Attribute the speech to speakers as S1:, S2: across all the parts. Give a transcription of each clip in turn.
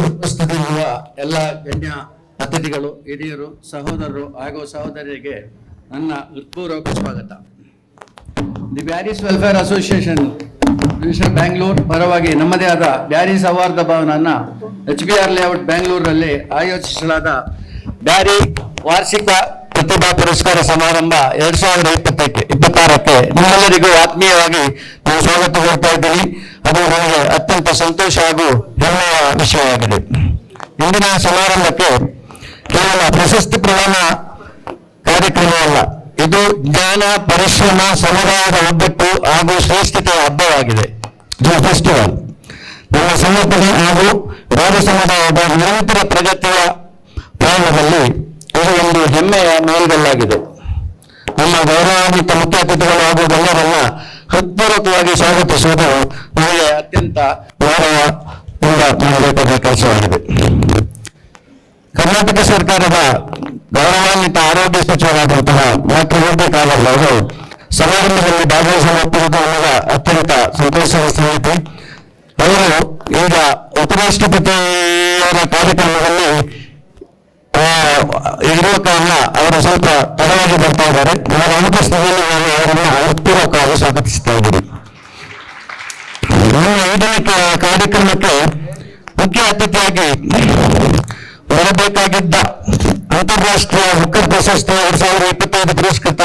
S1: ಉಪಸ್ಥಿತರಿರುವ ಎಲ್ಲ ಗಣ್ಯ ಅತಿಥಿಗಳು, ಹಿರಿಯರು, ಸಹೋದರರು ಹಾಗೂ ಸಹೋದರಿಯರಿಗೆ ನನ್ನ ಹೃತ್ಪೂರ್ವಕ ಸ್ವಾಗತ. The Bearys welfare association division Bangalore ಪರವಾಗಿ ನಮ್ಮದೇ ಆದ ಬ್ಯಾರೀಸ್ ಸೌಹಾರ್ದ ಭವನವನ್ನು HBR ಲೇಔಟ್ ಬೆಂಗಳೂರಿನಲ್ಲಿ ಆಯೋಜಿಸಲಾದ ಬ್ಯಾರಿ ವಾರ್ಷಿಕ ಪ್ರತಿಭಾ ಪುರಸ್ಕಾರ ಸಮಾರಂಭ 2026ಕ್ಕೆ ನಿಮ್ಮೆಲ್ಲರಿಗೂ ಆತ್ಮೀಯವಾಗಿ ನಾನು ಸ್ವಾಗತ ಕೊಡ್ತಾ ಇದ್ದೀನಿ. ಅದು ನನಗೆ ಅತ್ಯಂತ ಸಂತೋಷ ಹಾಗೂ ಹೆಮ್ಮೆಯ ವಿಷಯವಾಗಿದೆ. ಇಂದಿನ ಸಮಾರಂಭಕ್ಕೆ ಕೇವಲ ಪ್ರಶಸ್ತಿ ಪ್ರದಾನ ಕಾರ್ಯಕ್ರಮವಲ್ಲ, ಇದು ಜ್ಞಾನ, ಪರಿಶ್ರಮ, ಸಮುದಾಯದ ಒಗ್ಗಟ್ಟು ಹಾಗೂ ಶ್ರೇಷ್ಠತೆಯ ಹಬ್ಬವಾಗಿದೆ. ಫೆಸ್ಟಿವಲ್ ನಮ್ಮ ಸಂಘಟನೆ ಹಾಗೂ ರಾಜ್ಯ ಸಮುದಾಯದ ನಿರಂತರ ಪ್ರಗತಿಯ ಪ್ರಯಾಣದಲ್ಲಿ ಇದು ಒಂದು ಹೆಮ್ಮೆಯ ಮೈಲಿಗಲ್ಲಾಗಿದೆ. ನಮ್ಮ ಗೌರವಾನ್ವಿತ ಮುಖ್ಯ ಅತಿಥಿಗಳು ಹಾಗೂ ಗಣ್ಯರನ್ನ ಹೃತ್ಪೂರ್ವಕವಾಗಿ ಸ್ವಾಗತಿಸುವುದು ನನಗೆ ಅತ್ಯಂತ ಗೌರವದಿಂದ ಮಾಡಬೇಕಾದ ಕೆಲಸವಾಗಿದೆ. ಕರ್ನಾಟಕ ಸರ್ಕಾರದ ಗೌರವಾನ್ವಿತ ಆರೋಗ್ಯ ಸಚಿವರಾದಂತಹ ಡಾಕ್ಟರ್ ವಿ ಕಾಗಲ್ ಅವರು ಸಮಾರಂಭದಲ್ಲಿ ಭಾಗವಹಿಸುತ್ತಿರುವುದು ನನಗೆ ಅತ್ಯಂತ ಸಂತೋಷದ ಸಂಗತಿ. ಅವರು ಈಗ ಉಪರಾಷ್ಟ್ರಪತಿಯವರ ಕಾರ್ಯಕ್ರಮದಲ್ಲಿ ಇರುವ ಕಾರಣ ಅವರು ಸ್ವಲ್ಪ ತಡವಾಗಿ ಬರ್ತಾ ಇದ್ದಾರೆ. ಅವರ ಅನುಪಸ್ಥಿತಿಯಲ್ಲಿ ನಾನು ಅವರನ್ನು ಹೃತ್ಪೂರ್ವಕವಾಗಿ ಸ್ವಾಗತಿಸ್ತಾ ಇದ್ದೀನಿ. ಐದನೇ ಕಾರ್ಯಕ್ರಮಕ್ಕೆ ಮುಖ್ಯ ಅತಿಥಿಯಾಗಿ ಬರಬೇಕಾಗಿದ್ದ ಅಂತಾರಾಷ್ಟ್ರೀಯ ಹುಕ್ಕರ್ ಪ್ರಶಸ್ತಿ 2025 ಪುರಸ್ಕೃತ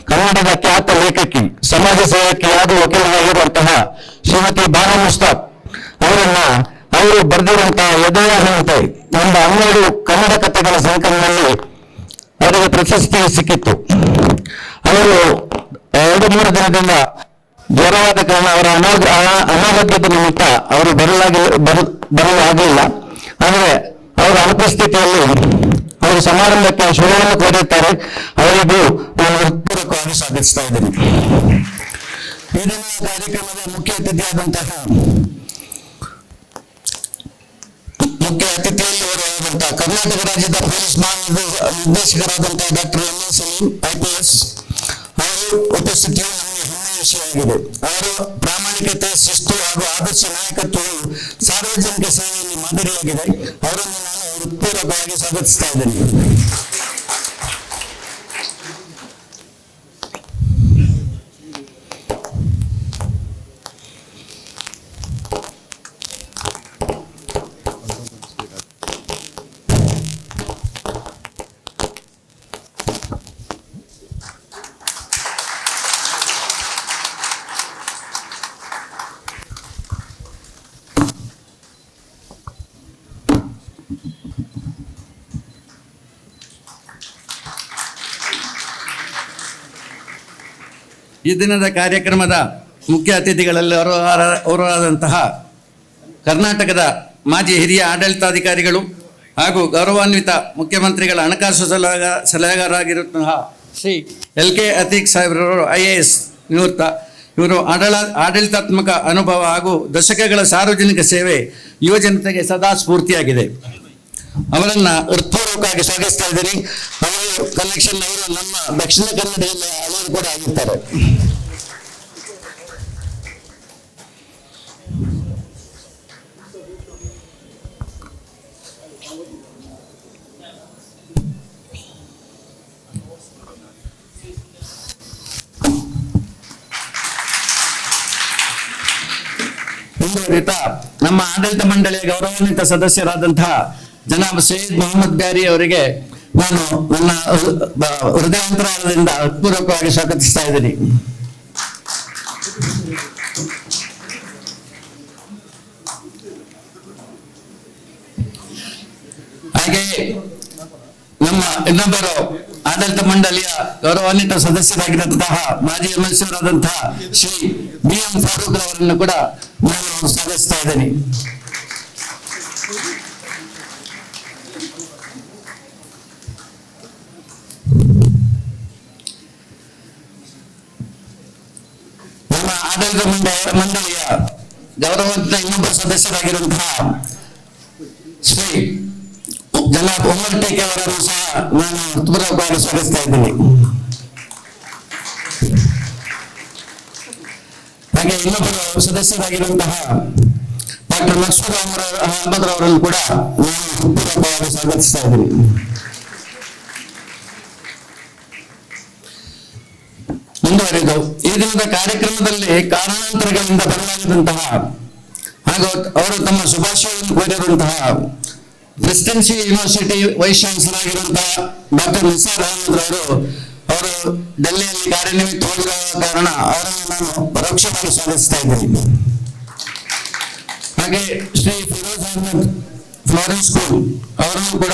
S1: ಕನ್ನಡದ ಖ್ಯಾತ ಲೇಖಕಿ, ಸಮಾಜ ಸೇವಕಿ ಹಾಗೂ ವಕೀಲರಾಗಿರುವಂತಹ ಶ್ರೀಮತಿ ಬಾನು ಮುಸ್ತಾಕ್ ಅವರು ಬರೆದಿರುವಂತಹ ಎದೆಯಂತೆ ಎಂಬ 12 ಕನ್ನಡ ಕಥೆಗಳ ಸಂಕಲನದಲ್ಲಿ ಅವರಿಗೆ ಪ್ರಶಸ್ತಿ ಸಿಕ್ಕಿತ್ತು. ಅವರು 2-3 ದಿನದಿಂದ ಜ್ವರವಾದ ಕಾರಣ ಅವರ ಅನಾರೋಗ್ಯದ ನಿಮಿತ್ತ ಅವರು ಬರಲು ಆಗಲಿಲ್ಲ. ಆದರೆ ಅವರ ಅನುಪಸ್ಥಿತಿಯಲ್ಲಿ ಅವರು ಸಮಾರಂಭಕ್ಕೆ ಶುಭವನ್ನು ಕೋರಿರುತ್ತಾರೆ. ಅವರಿಗೂ ನಾನು ಹೃತ್ಪೂರ್ವಕವಾಗಿ ಸ್ವಾಗತಿಸ್ತಾ ಇದ್ದೀನಿ. ಈ ದಿನ ಕಾರ್ಯಕ್ರಮದ ಮುಖ್ಯ ಅತಿಥಿಯಾದಂತಹ ಕರ್ನಾಟಕ ರಾಜ್ಯದ ಪೊಲೀಸ್ ಮಹಾನಿರ್ದೇಶಕರಾದಂತಹ doctor M A Saleem IPS ಅವರು ಉಪಸ್ಥಿತಿಯು ನಮಗೆ ಹೆಮ್ಮೆಯ ವಿಷಯವಾಗಿದೆ. ಅವರ ಪ್ರಾಮಾಣಿಕತೆ, ಶಿಸ್ತು ಹಾಗೂ ಆದರ್ಶ ನಾಯಕತ್ವವು ಸಾರ್ವಜನಿಕ ಸೇವೆಯಲ್ಲಿ ಮಾದರಿಯಾಗಿದೆ. ಅವರನ್ನು ನಾನು ಹೃತ್ಪೂರ್ವಕವಾಗಿ ಸ್ವಾಗತಿಸ್ತಾ ಇದ್ದೇನೆ.
S2: ಈ ದಿನದ ಕಾರ್ಯಕ್ರಮದ ಮುಖ್ಯ ಅತಿಥಿಗಳಲ್ಲಿ ಅವರಾದಂತಹ ಕರ್ನಾಟಕದ ಮಾಜಿ ಹಿರಿಯ ಆಡಳಿತಾಧಿಕಾರಿಗಳು ಹಾಗೂ ಗೌರವಾನ್ವಿತ ಮುಖ್ಯಮಂತ್ರಿಗಳ ಹಣಕಾಸು ಸಲಹೆಗಾರರಾಗಿರುವಂತಹ ಶ್ರೀ LK ಅತೀಕ್ ಸಾಹೇಬ್ರವರು IAS ನಿವೃತ್ತ. ಇವರು ಆಡಳಿತಾತ್ಮಕ ಅನುಭವ ಹಾಗೂ ದಶಕಗಳ ಸಾರ್ವಜನಿಕ ಸೇವೆ ಯುವಜನತೆಗೆ ಸದಾ ಸ್ಫೂರ್ತಿಯಾಗಿದೆ. ಅವರನ್ನು ಹೃತ್ಪೂರ್ವಕವಾಗಿ ಸ್ವಾಗತಿಸ್ತಾ ಇದ್ದೀನಿ. ಅವರು ಕನೆಕ್ಷನ್ ಅವರು ನಮ್ಮ ದಕ್ಷಿಣ ಕನ್ನಡ ಜಿಲ್ಲೆಯ ಅವರು ಕೂಡ ಆಗಿರ್ತಾರೆ. ನಮ್ಮ ಆಡಳಿತ ಮಂಡಳಿಯ ಗೌರವಾನ್ವಿತ ಸದಸ್ಯರಾದಂತಹ ಜನಾಬ್ ಸೈಯದ್ ಮೊಹಮ್ಮದ್ ಬ್ಯಾರಿ ಅವರಿಗೆ ನಾನು ನನ್ನ ಹೃದಯಾಂತರಾಳದಿಂದ ಹೃತ್ಪೂರ್ವಕವಾಗಿ ಸ್ವಾಗತಿಸ್ತಾ ಇದ್ದೀನಿ. ಹಾಗೆಯೇ ನಮ್ಮ ಇನ್ನೊಬ್ಬರು ಆಡಳಿತ ಮಂಡಳಿಯ ಗೌರವಾನ್ವಿತ ಸದಸ್ಯರಾಗಿರುವಂತಹ ಮಾಜಿ MLC ಅವರಾದಂತಹ ಶ್ರೀ BM ಫಾರೂಕ್ ಅವರನ್ನು ಕೂಡ ನಾನು ಸ್ವಾಗತಿಸ್ತಾ ಇದ್ದೀನಿ. ನಮ್ಮ ಆಡಳಿತ ಮಂಡಳಿಯ ಗೌರವಾನ್ವಿತ ಇನ್ನೊಬ್ಬ ಸದಸ್ಯರಾಗಿರುವಂತಹ ಶ್ರೀ ಜನಾಬ್ ಉಮರ್ ಟೇಕೆ ಅವರನ್ನು ಸಹ ನಾನು ಹೃತ್ಪೂರ್ವಕವಾಗಿ ಸ್ವಾಗತಿಸ್ತಾ ಇದ್ದೀನಿ. ಹಾಗೆ ಇನ್ನೊಬ್ಬರು ಸದಸ್ಯರಾಗಿರುವಂತಹ
S1: ಡಾಕ್ಟರ್ ಮಕ್ಸೂದ್ ಅಹಮದ್ ಅವರನ್ನು ಕೂಡ ನಾನು ಪೂರ್ವಕವಾಗಿ ಸ್ವಾಗತಿಸ್ತಾ ಇದ್ದೀನಿ. ಮುಂದುವರೆದು ಈ ದಿನದ ಕಾರ್ಯಕ್ರಮದಲ್ಲಿ ಕಾರಣಾಂತರಗಳಿಂದ ಬದಲಾಗದಂತಹ ಹಾಗೂ ಅವರು ತಮ್ಮ ಶುಭಾಶಯವನ್ನು ಕೋರಿರುವಂತಹ ಪ್ರೆಸಿಡೆನ್ಸಿ ಯೂನಿವರ್ಸಿಟಿ ವೈಸ್ ಚಾನ್ಸಲರ್ ಆಗಿರುವಂತಹ ಡಾಕ್ಟರ್ ನಿಸಾರ್ ಅಹಮದ್ ಅವರು ಡೆಲ್ಲಿಯಲ್ಲಿ ಕಾರ್ಯನಿಮಿತ್ತ ಹೋಗಿರುವ ಕಾರಣ ಅವರನ್ನು ನಾನು ಪರೋಕ್ಷವಾಗಿ ಸ್ವಾಗತಿಸ್ತಾ ಇದ್ದೀನಿ. ಹಾಗೆ ಶ್ರೀ ಫಿರೋಜ್ ಅಹಮದ್ ಫ್ಲಾರೆನ್ಸ್ ಸ್ಕೂಲ್ ಅವರನ್ನು ಕೂಡ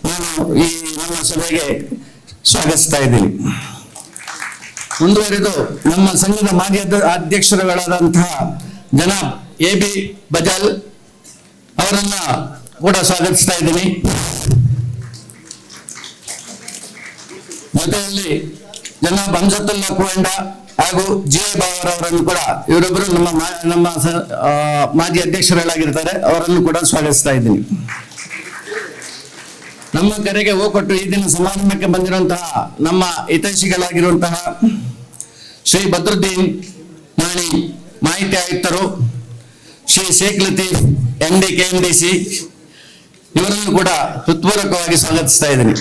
S1: ನಾನು ಈ ನಮ್ಮ ಸಭೆಗೆ ಸ್ವಾಗತಿಸ್ತಾ ಇದ್ದೀನಿ. ಮುಂದುವರೆದು ನಮ್ಮ ಸಂಘದ ಮಾಜಿ ಅಧ್ಯಕ್ಷರುಗಳಾದಂತಹ ಜನಾಬ್ AB ಬಜಾಲ್ ಅವರನ್ನ ಕೂಡ ಸ್ವಾಗತಿಸ್ತಾ ಇದ್ದೀನಿ. ಜೊತೆಯಲ್ಲಿ ಜನಾಬ್ ಹಂಸತುಲ್ಲಾ ಕುವೆಂಡ ಹಾಗೂ GA ಬಾವರ್ ಅವರನ್ನು ಕೂಡ ಇವರೊಬ್ಬರು ನಮ್ಮ ಮಾಜಿ ಅಧ್ಯಕ್ಷರುಗಳಾಗಿರ್ತಾರೆ, ಅವರನ್ನು ಕೂಡ ಸ್ವಾಗತಿಸ್ತಾ ಇದ್ದೀನಿ. ನಮ್ಮ ಕರೆಗೆ ಹೋಗೊಟ್ಟು ಈ ದಿನ ಸಮಾರಂಭಕ್ಕೆ ಬಂದಿರುವಂತಹ ನಮ್ಮ ಹಿತೈಷಿಗಳಾಗಿರುವಂತಹ ಶ್ರೀ ಬದ್ರುದ್ದೀನ್ ನಾಣಿ ಮಾಹಿತಿ ಆಯುಕ್ತರು, ಶ್ರೀ ಶೇಖ್ ಲತೀಫ್ MD KMDC ಇವರನ್ನು ಕೂಡ ಹೃತ್ಪೂರ್ವಕವಾಗಿ ಸ್ವಾಗತಿಸ್ತಾ ಇದ್ದೀನಿ.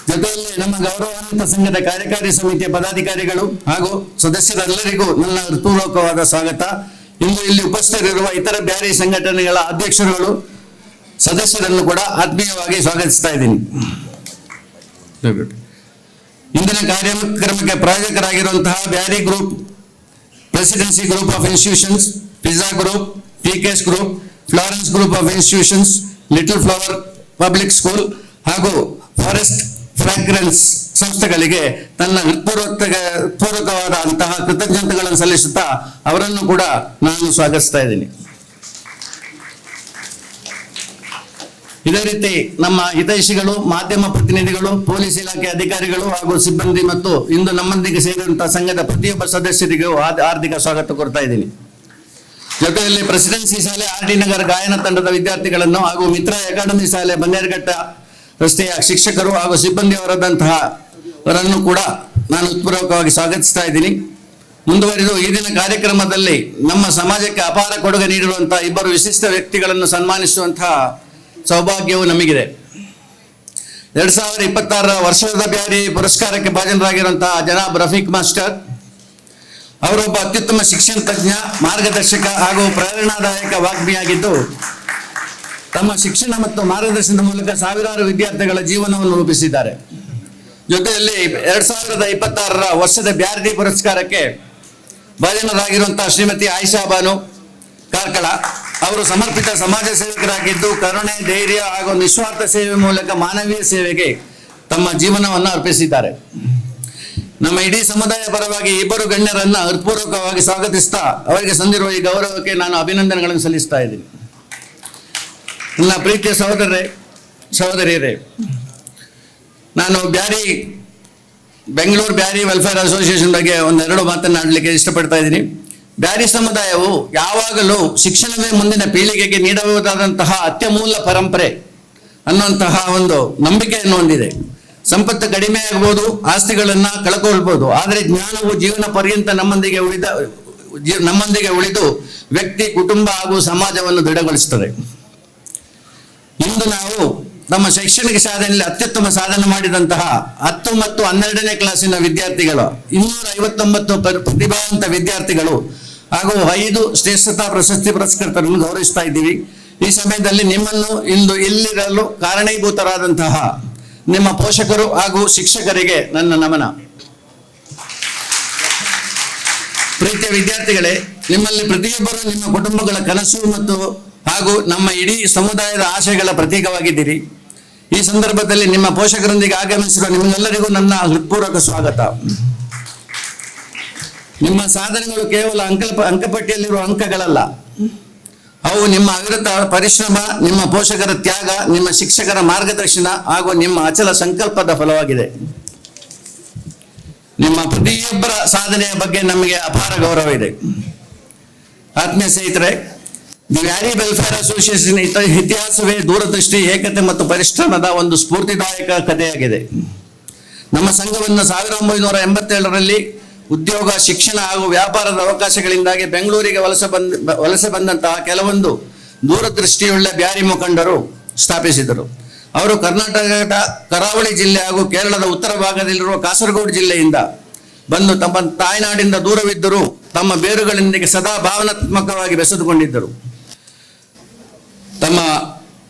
S1: ಜೊತೆಯಲ್ಲಿ ನಮ್ಮ ಗೌರವಾನ್ವಿತ ಸಂಘದ ಕಾರ್ಯಕಾರಿ ಸಮಿತಿಯ ಪದಾಧಿಕಾರಿಗಳು ಹಾಗೂ ಸದಸ್ಯರೆಲ್ಲರಿಗೂ ನನ್ನ ಹೃತ್ಪೂರ್ವಕವಾದ ಸ್ವಾಗತ. ಇಂದು ಇಲ್ಲಿ ಉಪಸ್ಥಿತರಿರುವ ಇತರ ಬ್ಯಾರಿ ಸಂಘಟನೆಗಳ ಅಧ್ಯಕ್ಷರುಗಳು ಸದಸ್ಯರನ್ನು ಕೂಡ ಆತ್ಮೀಯವಾಗಿ ಸ್ವಾಗತಿಸ್ತಾ ಇದ್ದೀನಿ. ಇಂದಿನ ಕಾರ್ಯಕ್ರಮಕ್ಕೆ ಪ್ರಾಯೋಜಕರಾಗಿರುವಂತಹ Beary group, presidency group of institutions, pizza group, PKS group, Florence group of institutions, little flower public school ಹಾಗೂ ಫಾರೆಸ್ಟ್ ಫ್ರಾಗ್ರೆನ್ಸ್ ಸಂಸ್ಥೆಗಳಿಗೆ ತನ್ನ ಹೃತ್ಪೂರ್ವಕವಾದ ಅಂತಹ ಕೃತಜ್ಞತೆಗಳನ್ನು ಸಲ್ಲಿಸುತ್ತಾ ಅವರನ್ನು ಕೂಡ ನಾನು ಸ್ವಾಗತಿಸ್ತಾ ಇದ್ದೀನಿ. ಇದೇ ರೀತಿ ನಮ್ಮ ಹಿತೈಷಿಗಳು, ಮಾಧ್ಯಮ ಪ್ರತಿನಿಧಿಗಳು, ಪೊಲೀಸ್ ಇಲಾಖೆ ಅಧಿಕಾರಿಗಳು ಹಾಗೂ ಸಿಬ್ಬಂದಿ ಮತ್ತು ಇಂದು ನಮ್ಮೊಂದಿಗೆ ಸೇರಿರುವಂತಹ ಸಂಘದ ಪ್ರತಿಯೊಬ್ಬ ಸದಸ್ಯರಿಗೂ ಹಾರ್ದಿಕ ಸ್ವಾಗತ ಕೋರ್ತಾ ಇದ್ದೀನಿ. ಜೊತೆಯಲ್ಲಿ ಪ್ರೆಸಿಡೆನ್ಸಿ ಶಾಲೆ RD ನಗರ ಗಾಯನ ತಂಡದ ವಿದ್ಯಾರ್ಥಿಗಳನ್ನು ಹಾಗೂ ಮಿತ್ರ ಅಕಾಡೆಮಿ ಶಾಲೆ ಬನ್ನೇರುಘಟ್ಟ ರಸ್ತೆಯ ಶಿಕ್ಷಕರು ಹಾಗೂ ಸಿಬ್ಬಂದಿಯವರಾದಂತಹ ಅವರನ್ನು ಕೂಡ ನಾನು ಹೃತ್ಪೂರ್ವಕವಾಗಿ ಸ್ವಾಗತಿಸ್ತಾ ಇದ್ದೀನಿ. ಮುಂದುವರಿದು ಈ ದಿನ ಕಾರ್ಯಕ್ರಮದಲ್ಲಿ ನಮ್ಮ ಸಮಾಜಕ್ಕೆ ಅಪಾರ ಕೊಡುಗೆ ನೀಡಿರುವಂತಹ ಇಬ್ಬರು ವಿಶಿಷ್ಟ ವ್ಯಕ್ತಿಗಳನ್ನು ಸನ್ಮಾನಿಸುವಂತಹ ಸೌಭಾಗ್ಯವು ನಮಗಿದೆ. 2026 ವರ್ಷದ ಬ್ಯಾರಿ ಪುರಸ್ಕಾರಕ್ಕೆ ಭಾಜನರಾಗಿರುವಂತಹ ಜನಾಬ್ ರಫೀಕ್ ಮಾಸ್ಟರ್ ಅವರೊಬ್ಬ ಅತ್ಯುತ್ತಮ ಶಿಕ್ಷಣ ತಜ್ಞ, ಮಾರ್ಗದರ್ಶಕ ಹಾಗೂ ಪ್ರೇರಣಾದಾಯಕ ವಾಗ್ಮಿಯಾಗಿದ್ದು ತಮ್ಮ ಶಿಕ್ಷಣ ಮತ್ತು ಮಾರ್ಗದರ್ಶನದ ಮೂಲಕ ಸಾವಿರಾರು ವಿದ್ಯಾರ್ಥಿಗಳ ಜೀವನವನ್ನು ರೂಪಿಸಿದ್ದಾರೆ. ಜೊತೆಯಲ್ಲಿ 2026 ವರ್ಷದ ಬ್ಯಾರಿ ಪುರಸ್ಕಾರಕ್ಕೆ ಭಾಜನರಾಗಿರುವಂತಹ ಶ್ರೀಮತಿ ಆಯಿಷಾ ಬಾನು ಕಾರ್ಕಳ ಅವರು ಸಮರ್ಪಿತ ಸಮಾಜ ಸೇವಕರಾಗಿದ್ದು ಕರುಣೆ, ಧೈರ್ಯ ಹಾಗೂ ನಿಸ್ವಾರ್ಥ ಸೇವೆ ಮೂಲಕ ಮಾನವೀಯ ಸೇವೆಗೆ ತಮ್ಮ ಜೀವನವನ್ನು ಅರ್ಪಿಸಿದ್ದಾರೆ. ನಮ್ಮ ಇಡೀ ಸಮುದಾಯ ಪರವಾಗಿ ಇಬ್ಬರು ಗಣ್ಯರನ್ನ ಹೃತ್ಪೂರ್ವಕವಾಗಿ ಸ್ವಾಗತಿಸ್ತಾ ಅವರಿಗೆ ಸಂದಿರುವ ಈ ಗೌರವಕ್ಕೆ ನಾನು ಅಭಿನಂದನೆಗಳನ್ನು ಸಲ್ಲಿಸ್ತಾ ಇದ್ದೀನಿ. ನನ್ನ ಪ್ರೀತಿಯ ಸಹೋದರಿಯರೇ, ನಾನು ಬೆಂಗಳೂರು ಬ್ಯಾರಿ ವೆಲ್ಫೇರ್ ಅಸೋಸಿಯೇಷನ್ ಬಗ್ಗೆ ಒಂದೆರಡು ಮಾತನಾಡಲಿಕ್ಕೆ ಇಷ್ಟಪಡ್ತಾ ಇದ್ದೀನಿ. ಬ್ಯಾರಿ ಸಮುದಾಯವು ಯಾವಾಗಲೂ ಶಿಕ್ಷಣವೇ ಮುಂದಿನ ಪೀಳಿಗೆಗೆ ನೀಡಬಹುದಾದಂತಹ ಅತ್ಯಮೂಲ್ಯ ಪರಂಪರೆ ಅನ್ನುವಂತಹ ಒಂದು ನಂಬಿಕೆಯನ್ನು ಹೊಂದಿದೆ. ಸಂಪತ್ತು ಕಡಿಮೆ ಆಗಬಹುದು, ಆಸ್ತಿಗಳನ್ನ ಕಳ್ಕೊಳ್ಬಹುದು, ಆದರೆ ಜ್ಞಾನವು ಜೀವನ ಪರ್ಯಂತ ನಮ್ಮೊಂದಿಗೆ ಉಳಿದು ವ್ಯಕ್ತಿ, ಕುಟುಂಬ ಹಾಗೂ ಸಮಾಜವನ್ನು ದೃಢಗೊಳಿಸುತ್ತದೆ. ಇಂದು ನಾವು ನಮ್ಮ ಶೈಕ್ಷಣಿಕ ಸಾಧನೆಯಲ್ಲಿ ಅತ್ಯುತ್ತಮ ಸಾಧನೆ ಮಾಡಿದಂತಹ 10 ಮತ್ತು 12ನೇ ಕ್ಲಾಸಿನ ವಿದ್ಯಾರ್ಥಿಗಳು, 259 ಪ್ರತಿಭಾವಂತ ವಿದ್ಯಾರ್ಥಿಗಳು ಹಾಗೂ 5 ಶ್ರೇಷ್ಠತಾ ಪ್ರಶಸ್ತಿ ಪುರಸ್ಕೃತರನ್ನು ಗೌರವಿಸ್ತಾ ಇದ್ದೀವಿ. ಈ ಸಮಯದಲ್ಲಿ ನಿಮ್ಮನ್ನು ಇಂದು ಇಲ್ಲಿರಲು ಕಾರಣೀಭೂತರಾದಂತಹ ನಿಮ್ಮ ಪೋಷಕರು ಹಾಗೂ ಶಿಕ್ಷಕರಿಗೆ ನನ್ನ ನಮನ. ಪ್ರೀತಿಯ ವಿದ್ಯಾರ್ಥಿಗಳೇ, ನಿಮ್ಮಲ್ಲಿ ಪ್ರತಿಯೊಬ್ಬರು ನಿಮ್ಮ ಕುಟುಂಬಗಳ ಕನಸು ಮತ್ತು ಹಾಗೂ ನಮ್ಮ ಇಡೀ ಸಮುದಾಯದ ಆಶಯಗಳ ಪ್ರತೀಕವಾಗಿದ್ದೀರಿ. ಈ ಸಂದರ್ಭದಲ್ಲಿ ನಿಮ್ಮ ಪೋಷಕರೊಂದಿಗೆ ಆಗಮಿಸಿರುವ ನಿಮ್ಮೆಲ್ಲರಿಗೂ ನನ್ನ ಹೃತ್ಪೂರ್ವಕ ಸ್ವಾಗತ. ನಿಮ್ಮ ಸಾಧನೆಗಳು ಕೇವಲ ಅಂಕಪಟ್ಟಿಯಲ್ಲಿರುವ ಅಂಕಗಳಲ್ಲ, ಅವು ನಿಮ್ಮ ಅವಿರತ ಪರಿಶ್ರಮ, ನಿಮ್ಮ ಪೋಷಕರ ತ್ಯಾಗ, ನಿಮ್ಮ ಶಿಕ್ಷಕರ ಮಾರ್ಗದರ್ಶನ ಹಾಗೂ ನಿಮ್ಮ ಅಚಲ ಸಂಕಲ್ಪದ ಫಲವಾಗಿದೆ. ನಿಮ್ಮ ಪ್ರತಿಯೊಬ್ಬರ ಸಾಧನೆಯ ಬಗ್ಗೆ ನಮಗೆ ಅಪಾರ ಗೌರವ ಇದೆ. ಆತ್ಮೀಯ ಸ್ನೇಹಿತರೆ, ದಿ ಬ್ಯಾರಿ ವೆಲ್ಫೇರ್ ಅಸೋಸಿಯೇಷನ್ ಇತಿಹಾಸವೇ ದೂರದೃಷ್ಟಿ, ಏಕತೆ ಮತ್ತು ಪರಿಶ್ರಮದ ಒಂದು ಸ್ಫೂರ್ತಿದಾಯಕ ಕಥೆಯಾಗಿದೆ. ನಮ್ಮ ಸಂಘವನ್ನು 1987ರಲ್ಲಿ
S2: ಉದ್ಯೋಗ, ಶಿಕ್ಷಣ ಹಾಗೂ ವ್ಯಾಪಾರದ ಅವಕಾಶಗಳಿಂದಾಗಿ ಬೆಂಗಳೂರಿಗೆ ವಲಸೆ ಬಂದಂತಹ ಕೆಲವೊಂದು ದೂರದೃಷ್ಟಿಯುಳ್ಳ ಬ್ಯಾರಿ ಮುಖಂಡರು ಸ್ಥಾಪಿಸಿದರು. ಅವರು ಕರ್ನಾಟಕದ ಕರಾವಳಿ ಜಿಲ್ಲೆ ಹಾಗೂ ಕೇರಳದ ಉತ್ತರ ಭಾಗದಲ್ಲಿರುವ ಕಾಸರಗೋಡು ಜಿಲ್ಲೆಯಿಂದ ಬಂದು ತಮ್ಮ ತಾಯ್ನಾಡಿಂದ ದೂರವಿದ್ದರೂ ತಮ್ಮ ಬೇರುಗಳೊಂದಿಗೆ ಸದಾ ಭಾವನಾತ್ಮಕವಾಗಿ ಬೆಸೆದುಕೊಂಡಿದ್ದರು.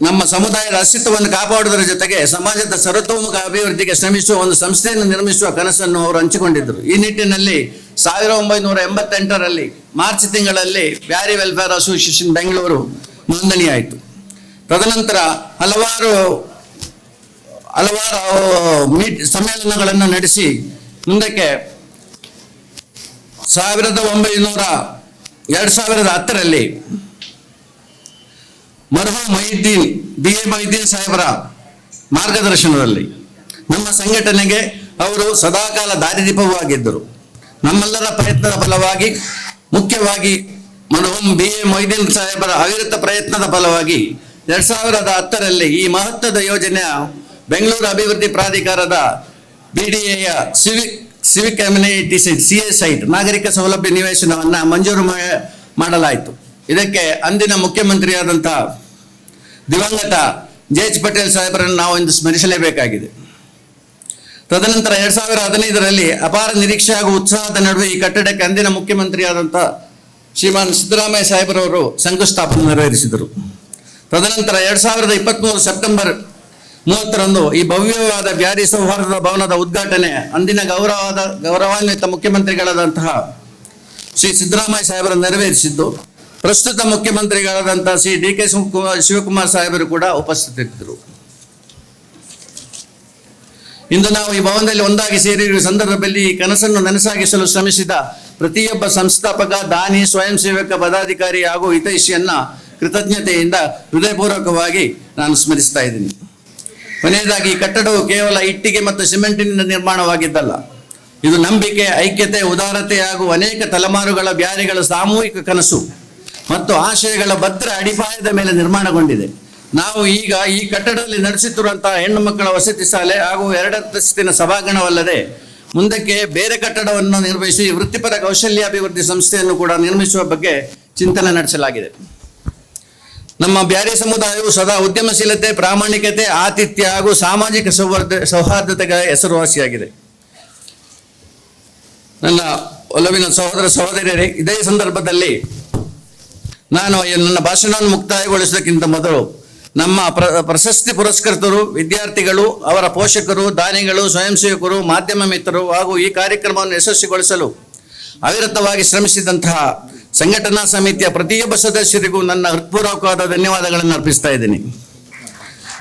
S2: ನಮ್ಮ ಸಮುದಾಯದ ಅಸ್ತಿತ್ವವನ್ನು ಕಾಪಾಡುವುದರ ಜೊತೆಗೆ ಸಮಾಜದ ಸರ್ವತೋಮುಖ ಅಭಿವೃದ್ಧಿಗೆ ಶ್ರಮಿಸುವ ಒಂದು ಸಂಸ್ಥೆಯನ್ನು ನಿರ್ಮಿಸುವ ಕನಸನ್ನು ಅವರು ಹಂಚಿಕೊಂಡಿದ್ದರು. ಈ ನಿಟ್ಟಿನಲ್ಲಿ 1988ರಲ್ಲಿ ಮಾರ್ಚ್ ತಿಂಗಳಲ್ಲಿ ಬ್ಯಾರಿ ವೆಲ್ಫೇರ್ ಅಸೋಸಿಯೇಷನ್ ಬೆಂಗಳೂರು ನೋಂದಣಿಯಾಯಿತು. ತದನಂತರ ಹಲವಾರು ಸಮ್ಮೇಳನಗಳನ್ನು ನಡೆಸಿ ಮುಂದಕ್ಕೆ 2010ರಲ್ಲಿ ಮರ್ಹೂಮ್ ಮೊಹಿದ್ದೀನ್ ಸಾಹೇಬರ ಮಾರ್ಗದರ್ಶನದಲ್ಲಿ ನಮ್ಮ ಸಂಘಟನೆಗೆ ಅವರು ಸದಾಕಾಲ ದಾರಿದೀಪವಾಗಿದ್ದರು. ನಮ್ಮೆಲ್ಲರ ಪ್ರಯತ್ನದ ಫಲವಾಗಿ, ಮುಖ್ಯವಾಗಿ ಮರ್ಹೂಮ್ ಮೊಹಿದ್ದೀನ್ ಸಾಹೇಬರ ಅವಿರತ ಪ್ರಯತ್ನದ ಫಲವಾಗಿ 2010ರಲ್ಲಿ ಈ ಮಹತ್ವದ ಯೋಜನೆಯ ಬೆಂಗಳೂರು ಅಭಿವೃದ್ಧಿ ಪ್ರಾಧಿಕಾರದ BDAಯ ಸಿವಿಕ್ ಅಮ್ಯುನಿಟಿ ಸೈಟ್ ನಾಗರಿಕ ಸೌಲಭ್ಯ ನಿವೇಶನವನ್ನು ಮಂಜೂರು ಮಾಡಲಾಯಿತು. ಇದಕ್ಕೆ ಅಂದಿನ ಮುಖ್ಯಮಂತ್ರಿಯಾದಂತಹ ದಿವಂಗತ JH ಪಟೇಲ್ ಸಾಹೇಬರನ್ನು ನಾವು ಇಂದು ಸ್ಮರಿಸಲೇಬೇಕಾಗಿದೆ. ತದನಂತರ 2015ರಲ್ಲಿ ಅಪಾರ ನಿರೀಕ್ಷೆ ಹಾಗೂ ಉತ್ಸಾಹದ ನಡುವೆ ಈ ಕಟ್ಟಡಕ್ಕೆ ಅಂದಿನ ಮುಖ್ಯಮಂತ್ರಿಯಾದಂಥ ಶ್ರೀಮಾನ್ ಸಿದ್ದರಾಮಯ್ಯ ಸಾಹೇಬರವರು ಶಂಕುಸ್ಥಾಪನೆ ನೆರವೇರಿಸಿದರು. ತದನಂತರ 2023 ಸೆಪ್ಟೆಂಬರ್ 30ರಂದು ಈ ಭವ್ಯವಾದ ಬ್ಯಾರಿ ಸೌಹಾರ್ದ ಭವನದ ಉದ್ಘಾಟನೆ ಅಂದಿನ ಗೌರವಾನ್ವಿತ ಮುಖ್ಯಮಂತ್ರಿಗಳಾದಂತಹ ಶ್ರೀ ಸಿದ್ದರಾಮಯ್ಯ ಸಾಹೇಬರು ನೆರವೇರಿಸಿದ್ದು, ಪ್ರಸ್ತುತ ಮುಖ್ಯಮಂತ್ರಿಗಳಾದಂತಹ ಶ್ರೀ DK ಶಿವಕುಮಾರ್ ಸಾಹೇಬರು ಕೂಡ ಉಪಸ್ಥಿತರಿದ್ದರು. ಇಂದು ನಾವು ಈ ಭವನದಲ್ಲಿ ಒಂದಾಗಿ ಸೇರಿರುವ ಸಂದರ್ಭದಲ್ಲಿ ಈ ಕನಸನ್ನು ನನಸಾಗಿಸಲು ಶ್ರಮಿಸಿದ ಪ್ರತಿಯೊಬ್ಬ ಸಂಸ್ಥಾಪಕ, ದಾನಿ, ಸ್ವಯಂ ಸೇವಕ, ಪದಾಧಿಕಾರಿ ಹಾಗೂ ಹಿತೈಷಿಯನ್ನ ಕೃತಜ್ಞತೆಯಿಂದ ಹೃದಯಪೂರ್ವಕವಾಗಿ ನಾನು ಸ್ಮರಿಸ್ತಾ ಇದ್ದೀನಿ. ಕೊನೆಯದಾಗಿ, ಈ ಕಟ್ಟಡವು ಕೇವಲ ಇಟ್ಟಿಗೆ ಮತ್ತು ಸಿಮೆಂಟಿನಿಂದ ನಿರ್ಮಾಣವಾಗಿದ್ದಲ್ಲ. ಇದು ನಂಬಿಕೆ, ಐಕ್ಯತೆ, ಉದಾರತೆ ಹಾಗೂ ಅನೇಕ ತಲೆಮಾರುಗಳ ಬ್ಯಾರಿಗಳ ಸಾಮೂಹಿಕ ಕನಸು ಮತ್ತು ಆಶಯಗಳ ಭದ್ರ ಅಡಿಪಾಯದ ಮೇಲೆ ನಿರ್ಮಾಣಗೊಂಡಿದೆ. ನಾವು ಈಗ ಈ ಕಟ್ಟಡದಲ್ಲಿ ನಡೆಸುತ್ತಿರುವಂತಹ ಹೆಣ್ಣು ಮಕ್ಕಳ ವಸತಿ ಶಾಲೆ ಹಾಗೂ 2 ಅಂತಸ್ತಿನ ಸಭಾಂಗಣವಲ್ಲದೆ ಮುಂದಕ್ಕೆ ಬೇರೆ ಕಟ್ಟಡವನ್ನು ನಿರ್ಮಿಸಿ ವೃತ್ತಿಪರ ಕೌಶಲ್ಯಾಭಿವೃದ್ಧಿ ಸಂಸ್ಥೆಯನ್ನು ಕೂಡ ನಿರ್ಮಿಸುವ ಬಗ್ಗೆ ಚಿಂತನೆ ನಡೆಸಲಾಗಿದೆ. ನಮ್ಮ ಬ್ಯಾರಿ ಸಮುದಾಯವು ಸದಾ ಉದ್ಯಮಶೀಲತೆ, ಪ್ರಾಮಾಣಿಕತೆ, ಆತಿಥ್ಯ ಹಾಗೂ ಸಾಮಾಜಿಕ ಸೌಹಾರ್ದತೆಗೆ ಹೆಸರುವಾಸಿಯಾಗಿದೆ. ನನ್ನ ಒಲವಿನ ಸಹೋದರ ಸಹೋದರಿಯರೇ, ಇದೇ ಸಂದರ್ಭದಲ್ಲಿ ನಾನು ನನ್ನ ಭಾಷಣವನ್ನು ಮುಕ್ತಾಯಗೊಳಿಸೋದಕ್ಕಿಂತ ಮೊದಲು ನಮ್ಮ ಪ್ರಶಸ್ತಿ ಪುರಸ್ಕೃತರು, ವಿದ್ಯಾರ್ಥಿಗಳು, ಅವರ ಪೋಷಕರು, ದಾನಿಗಳು, ಸ್ವಯಂ ಸೇವಕರು, ಮಾಧ್ಯಮ ಮಿತ್ರರು ಹಾಗೂ ಈ ಕಾರ್ಯಕ್ರಮವನ್ನು ಯಶಸ್ವಿಗೊಳಿಸಲು ಅವಿರತವಾಗಿ ಶ್ರಮಿಸಿದಂತಹ ಸಂಘಟನಾ ಸಮಿತಿಯ ಪ್ರತಿಯೊಬ್ಬ ಸದಸ್ಯರಿಗೂ ನನ್ನ ಹೃತ್ಪೂರ್ವಕವಾದ ಧನ್ಯವಾದಗಳನ್ನು ಅರ್ಪಿಸ್ತಾ ಇದ್ದೀನಿ.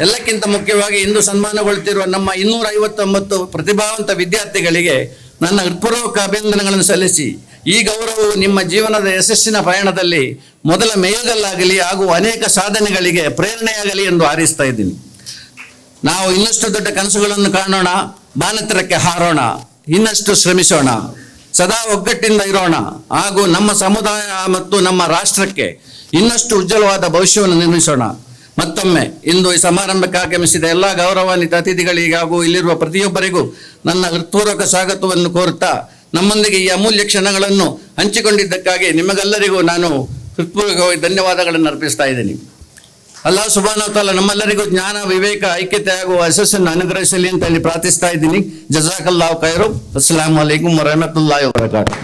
S2: ಎಲ್ಲಕ್ಕಿಂತ ಮುಖ್ಯವಾಗಿ ಇಂದು ಸನ್ಮಾನಗೊಳ್ಳುತ್ತಿರುವ ನಮ್ಮ 259 ಪ್ರತಿಭಾವಂತ ವಿದ್ಯಾರ್ಥಿಗಳಿಗೆ ನನ್ನ ಹೃತ್ಪೂರ್ವಕ ಅಭಿನಂದನೆಗಳನ್ನು ಸಲ್ಲಿಸಿ, ಈ ಗೌರವವು ನಿಮ್ಮ ಜೀವನದ ಯಶಸ್ಸಿನ ಪಯಣದಲ್ಲಿ ಮೊದಲ ಮೇಲ್ಗಲ್ಲಾಗಲಿ ಹಾಗೂ ಅನೇಕ ಸಾಧನೆಗಳಿಗೆ ಪ್ರೇರಣೆಯಾಗಲಿ ಎಂದು ಹಾರೈಸ್ತಾ ಇದ್ದೀನಿ. ನಾವು ಇನ್ನಷ್ಟು ದೊಡ್ಡ ಕನಸುಗಳನ್ನು ಕಾಣೋಣ, ಬಾನೆತ್ತರಕ್ಕೆ ಹಾರೋಣ, ಇನ್ನಷ್ಟು ಶ್ರಮಿಸೋಣ, ಸದಾ ಒಗ್ಗಟ್ಟಿಂದ ಇರೋಣ ಹಾಗೂ ನಮ್ಮ ಸಮುದಾಯ ಮತ್ತು ನಮ್ಮ ರಾಷ್ಟ್ರಕ್ಕೆ ಇನ್ನಷ್ಟು ಉಜ್ವಲವಾದ ಭವಿಷ್ಯವನ್ನು ನಿರ್ಮಿಸೋಣ. ಮತ್ತೊಮ್ಮೆ ಇಂದು ಈ ಸಮಾರಂಭಕ್ಕೆ ಆಗಮಿಸಿದ ಎಲ್ಲ ಗೌರವಾನ್ವಿತ ಅತಿಥಿಗಳಿಗೆ ಹಾಗೂ ಇಲ್ಲಿರುವ ಪ್ರತಿಯೊಬ್ಬರಿಗೂ ನನ್ನ ಹೃತ್ಪೂರ್ವಕ ಸ್ವಾಗತವನ್ನು ಕೋರುತ್ತಾ, ನಮ್ಮೊಂದಿಗೆ ಈ ಅಮೂಲ್ಯ ಕ್ಷಣಗಳನ್ನು ಹಂಚಿಕೊಂಡಿದ್ದಕ್ಕಾಗಿ ನಿಮಗೆಲ್ಲರಿಗೂ ನಾನು ಹೃತ್ಪೂರ್ವಕವಾಗಿ ಧನ್ಯವಾದಗಳನ್ನು ಅರ್ಪಿಸ್ತಾ ಇದ್ದೀನಿ. ಅಲ್ಲಾಹ್ ಸುಬ್ಹಾನಹು ವ ತಆಲಾ ನಮ್ಮೆಲ್ಲರಿಗೂ ಜ್ಞಾನ, ವಿವೇಕ, ಐಕ್ಯತೆ ಹಾಗೂ ಯಶಸ್ಸನ್ನು ಅನುಗ್ರಹಿಸಲಿ ಅಂತ ಹೇಳಿ ಪ್ರಾರ್ಥಿಸ್ತಾ ಇದ್ದೀನಿ. ಜಜಾಕಲ್ಲಾಹು ಖೈರು. ಅಸ್ಸಲಾಮು ಅಲೈಕುಂ ವರಹಮತುಲ್ಲಾಹಿ ವಬರಕಾತುಹು.